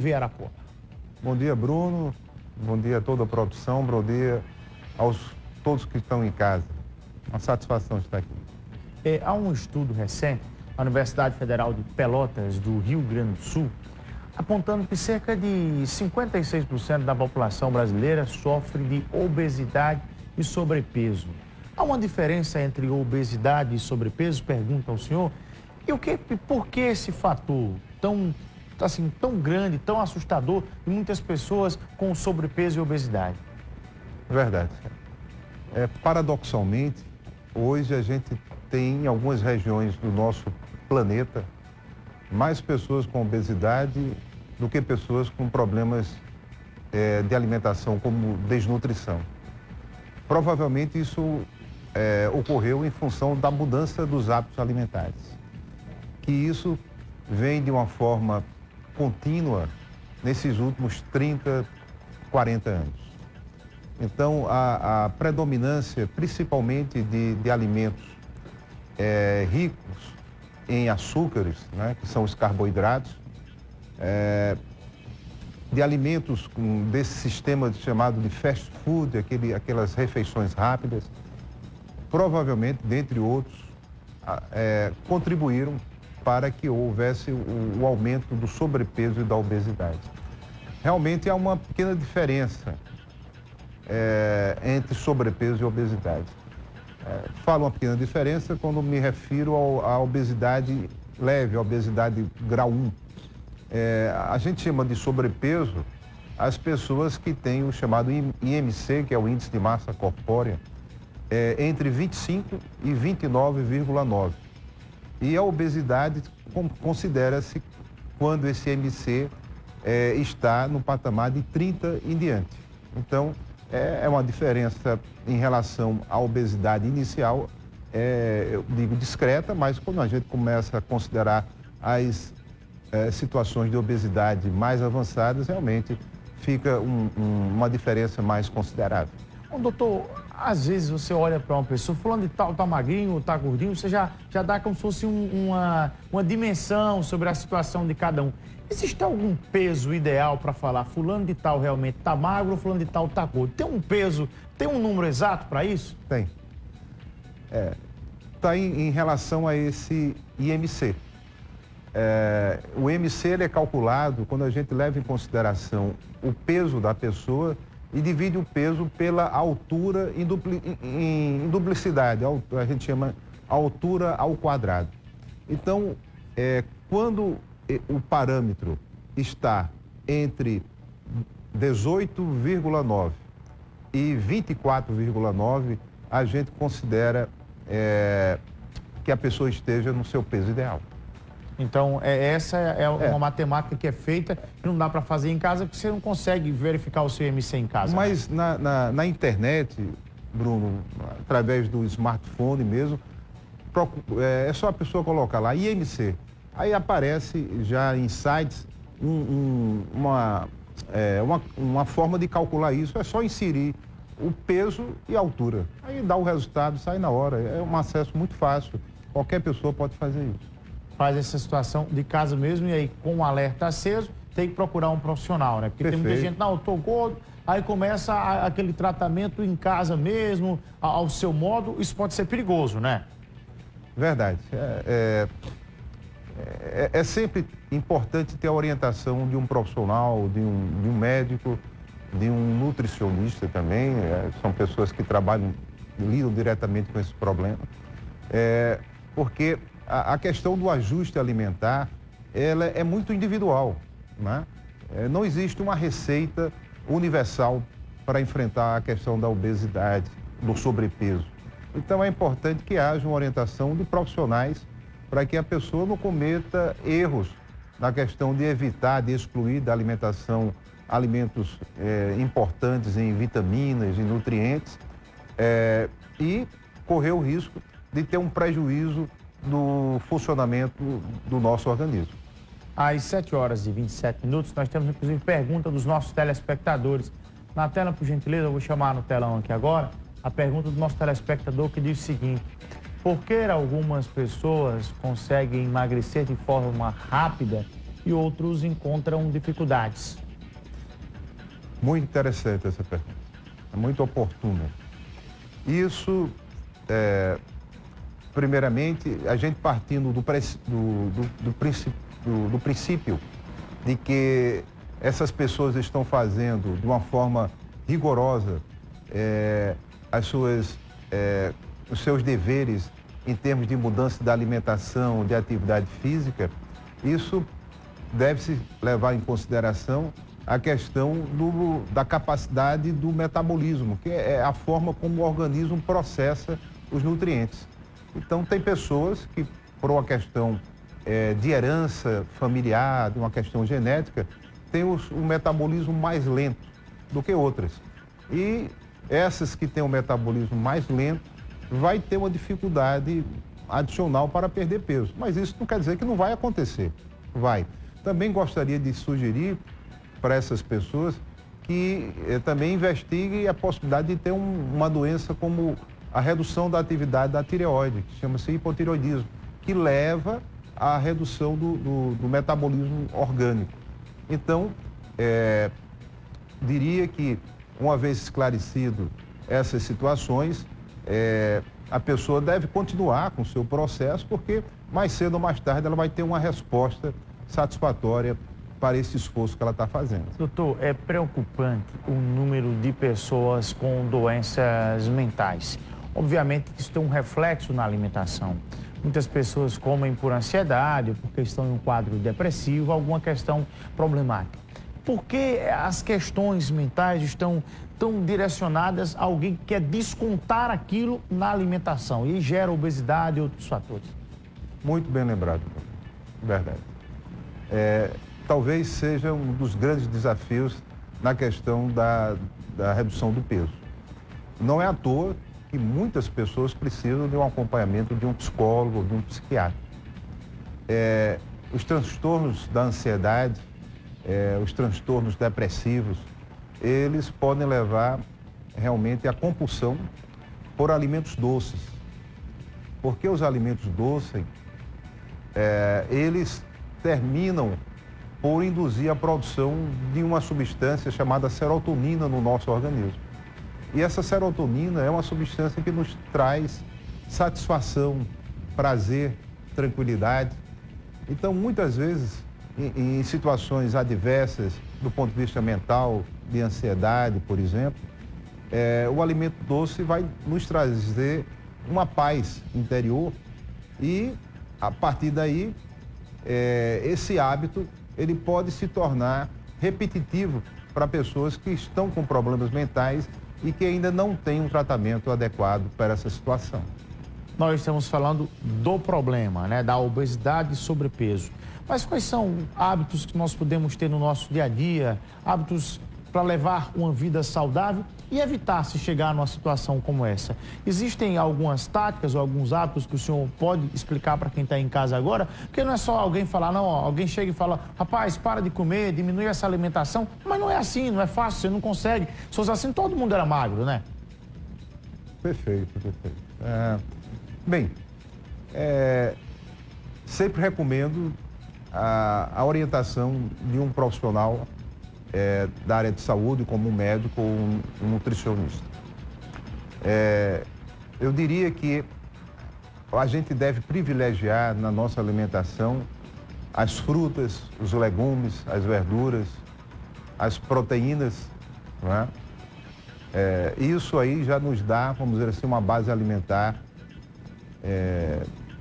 TV Arapuã. Bom dia, Bruno. Bom dia a toda a produção. Bom dia aos todos que estão em casa. Uma satisfação estar aqui. Há um estudo recente, a Universidade Federal de Pelotas, do Rio Grande do Sul, apontando que cerca de 56% da população brasileira sofre de obesidade e sobrepeso. Há uma diferença entre obesidade e sobrepeso? Pergunta ao senhor. E por que esse fator tão grande, tão assustador de muitas pessoas com sobrepeso e obesidade? Verdade. Paradoxalmente, hoje a gente tem em algumas regiões do nosso planeta mais pessoas com obesidade do que pessoas com problemas de alimentação, como desnutrição. Provavelmente isso ocorreu em função da mudança dos hábitos alimentares. Que isso vem de uma forma contínua nesses últimos 30, 40 anos. Então, a predominância, principalmente de alimentos ricos em açúcares, né, que são os carboidratos, de alimentos desse sistema chamado de fast food, aquelas refeições rápidas, provavelmente, dentre outros, contribuíram para que houvesse o aumento do sobrepeso e da obesidade. Realmente há uma pequena diferença entre sobrepeso e obesidade. Falo uma pequena diferença quando me refiro à obesidade leve, à obesidade grau 1. A gente chama de sobrepeso as pessoas que têm o chamado IMC, que é o Índice de Massa Corpórea, entre 25 e 29,9. E a obesidade considera-se quando esse IMC está no patamar de 30 em diante. Então, é uma diferença em relação à obesidade inicial, eu digo discreta, mas quando a gente começa a considerar as situações de obesidade mais avançadas, realmente fica uma diferença mais considerável. Doutor, às vezes você olha para uma pessoa, fulano de tal tá magrinho, tá gordinho, você já dá como se fosse uma dimensão sobre a situação de cada um. Existe algum peso ideal para falar fulano de tal realmente tá magro ou fulano de tal tá gordo? Tem um peso, tem um número exato para isso? Tem. Está em relação a esse IMC. O IMC ele é calculado quando a gente leva em consideração o peso da pessoa e divide o peso pela altura em duplicidade, a gente chama altura ao quadrado. Então, quando o parâmetro está entre 18,9 e 24,9, a gente considera que a pessoa esteja no seu peso ideal. Então, essa é uma matemática que é feita que não dá para fazer em casa, porque você não consegue verificar o seu IMC em casa. Mas né? na internet, Bruno, através do smartphone mesmo, é só a pessoa colocar lá IMC. Aí aparece já em sites uma forma de calcular isso. É só inserir o peso e a altura. Aí dá o resultado, sai na hora. É um acesso muito fácil. Qualquer pessoa pode fazer isso. Faz essa situação de casa mesmo e aí com o alerta aceso tem que procurar um profissional, né? Porque Perfeito. Tem muita gente, não, eu tô gordo, aí começa aquele tratamento em casa mesmo, ao seu modo, isso pode ser perigoso, né? Verdade. É sempre importante ter a orientação de um profissional, de um médico, de um nutricionista também, são pessoas que lidam diretamente com esse problema, porque a questão do ajuste alimentar, ela é muito individual, né? Não existe uma receita universal para enfrentar a questão da obesidade, do sobrepeso. Então é importante que haja uma orientação de profissionais para que a pessoa não cometa erros na questão de evitar, de excluir da alimentação alimentos importantes em vitaminas e nutrientes e correr o risco de ter um prejuízo no funcionamento do nosso organismo. Às 7h27, nós temos inclusive pergunta dos nossos telespectadores. Na tela, por gentileza, eu vou chamar no telão aqui agora a pergunta do nosso telespectador que diz o seguinte: por que algumas pessoas conseguem emagrecer de forma rápida e e outros encontram dificuldades. Muito interessante essa pergunta, é muito oportuna. Isso, primeiramente, a gente partindo do princípio de que essas pessoas estão fazendo de uma forma rigorosa os seus deveres em termos de mudança da alimentação, de atividade física, isso deve-se levar em consideração a questão da capacidade do metabolismo, que é a forma como o organismo processa os nutrientes. Então, tem pessoas que, por uma questão de herança familiar, de uma questão genética, têm o metabolismo mais lento do que outras. E essas que têm o metabolismo mais lento vai ter uma dificuldade adicional para perder peso. Mas isso não quer dizer que não vai acontecer. Vai. Também gostaria de sugerir para essas pessoas que também investiguem a possibilidade de ter uma doença como a redução da atividade da tireoide, que chama-se hipotireoidismo, que leva à redução do metabolismo orgânico. Então, diria que, uma vez esclarecido essas situações, a pessoa deve continuar com o seu processo, porque mais cedo ou mais tarde ela vai ter uma resposta satisfatória para esse esforço que ela está fazendo. Doutor, é preocupante o número de pessoas com doenças mentais. Obviamente que isso tem um reflexo na alimentação. Muitas pessoas comem por ansiedade, porque estão em um quadro depressivo, alguma questão problemática. Por que as questões mentais estão tão direcionadas a alguém que quer descontar aquilo na alimentação e gera obesidade e outros fatores? Muito bem lembrado, verdade. Talvez seja um dos grandes desafios na questão da redução do peso. Não é à toa que muitas pessoas precisam de um acompanhamento de um psicólogo, de um psiquiatra. Os transtornos da ansiedade, os transtornos depressivos, eles podem levar realmente à compulsão por alimentos doces. Porque os alimentos doces, eles terminam por induzir a produção de uma substância chamada serotonina no nosso organismo. E essa serotonina é uma substância que nos traz satisfação, prazer, tranquilidade. Então, muitas vezes, em situações adversas, do ponto de vista mental, de ansiedade, por exemplo, o alimento doce vai nos trazer uma paz interior e, a partir daí, esse hábito ele pode se tornar repetitivo para pessoas que estão com problemas mentais e que ainda não têm um tratamento adequado para essa situação. Nós estamos falando do problema, né, da obesidade e sobrepeso. Mas quais são hábitos que nós podemos ter no nosso dia a dia, hábitos para levar uma vida saudável e evitar se chegar numa situação como essa? Existem algumas táticas ou alguns hábitos que o senhor pode explicar para quem está em casa agora? Porque não é só alguém falar, não, alguém chega e fala, rapaz, para de comer, diminui essa alimentação. Mas não é assim, não é fácil, você não consegue. Se fosse assim, todo mundo era magro, né? Perfeito, perfeito. Bem, sempre recomendo a orientação de um profissional da área de saúde, como um médico ou um nutricionista. Eu diria que a gente deve privilegiar na nossa alimentação as frutas, os legumes, as verduras, as proteínas, não é? Isso aí já nos dá, vamos dizer assim, uma base alimentar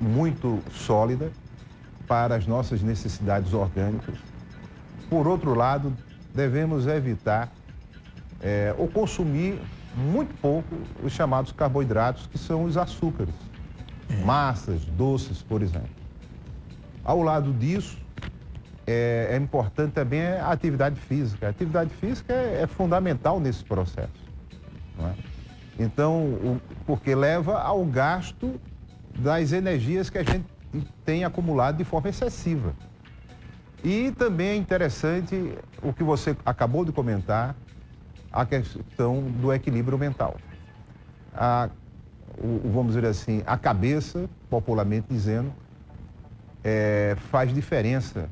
muito sólida para as nossas necessidades orgânicas. Por outro lado, devemos evitar ou consumir muito pouco os chamados carboidratos, que são os açúcares, massas, doces, por exemplo. Ao lado disso, é importante também a atividade física. A atividade física é fundamental nesse processo, não é? Então, porque leva ao gasto das energias que a gente tem acumulado de forma excessiva. E também é interessante o que você acabou de comentar, a questão do equilíbrio mental. Vamos dizer assim, a cabeça, popularmente dizendo, faz diferença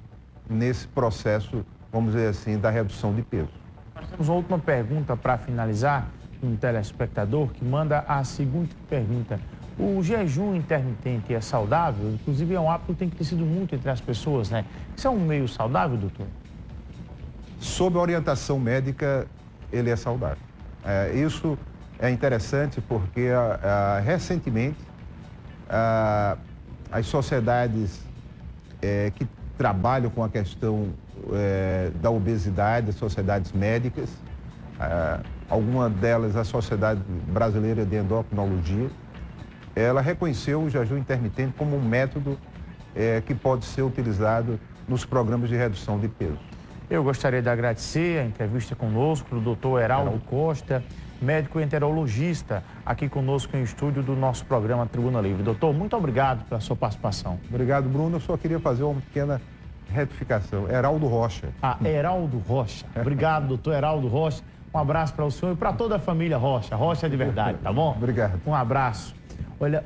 nesse processo, vamos dizer assim, da redução de peso. Nós temos uma última pergunta para finalizar, um telespectador que manda a seguinte pergunta. O jejum intermitente é saudável? Inclusive é um hábito que tem crescido muito entre as pessoas, né? Isso é um meio saudável, doutor? Sob a orientação médica, ele é saudável. Isso é interessante porque recentemente as sociedades que trabalham com a questão da obesidade, as sociedades médicas, alguma delas a Sociedade Brasileira de Endocrinologia, ela reconheceu o jejum intermitente como um método que pode ser utilizado nos programas de redução de peso. Eu gostaria de agradecer a entrevista conosco do doutor Heraldo Costa, médico enterologista, aqui conosco em estúdio do nosso programa Tribuna Livre. Doutor, muito obrigado pela sua participação. Obrigado, Bruno. Eu só queria fazer uma pequena retificação. Heraldo Rocha. Heraldo Rocha. Obrigado, doutor Heraldo Rocha. Um abraço para o senhor e para toda a família Rocha. Rocha de verdade, tá bom? Obrigado. Um abraço. Olha,